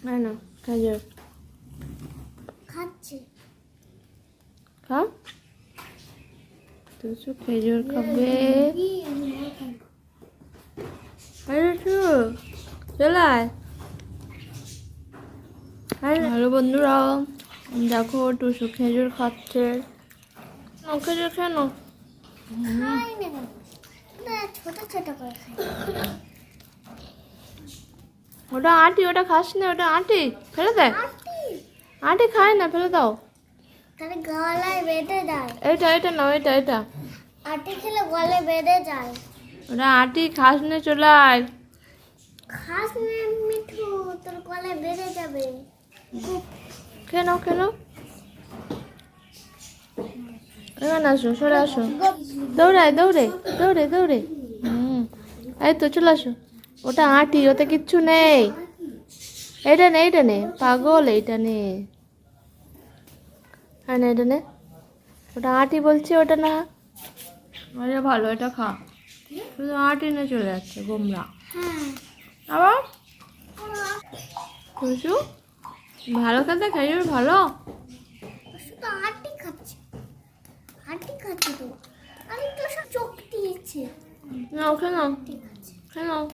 না খেজুর খাচ্ছি। খা টুসু খেজুর খাবে। চলে আয়। হ্যালো বন্ধুরা, দেখো টুসু খেজুর খাচ্ছে। খেজুর কেন খাই না, ছোট ছোট করে খাই। ওটা আটি, ওটা খাস না, ওটা আটি ফেলে দে। আটি খায় না, ফেলে দাও। তাহলে গলায় বেঁধে যায়। এটা নাও, এটা আটি খেলে গলায় বেঁধে যায়। ওটা আটি খাস না, চলে আয়। খাস না মিঠু, তোর গলায় বেঁধে যাবে। কেন এখানে আসো, সরে আসো। দৌড়ে এই তো চলে আসো। ওটা আটি, ওতে কিচ্ছু নেই। এইটা নে পাগল, এইটা নে। হ্যাঁ না, এটা নে। ওটা আটি বলছি, ওটা না। আরে ভালো, এটা খা। শুধু আটি নিয়ে চলে যাচ্ছে গোমরা। আবার খুশু ভালো খেতে, খেজুর ভালো। শুধু আটি খাচ্ছে তো। আমি তো সব চোখ দিয়েছে। নাও, খেয়ে নাও। ঠিক আছে। খেয়ে নাও।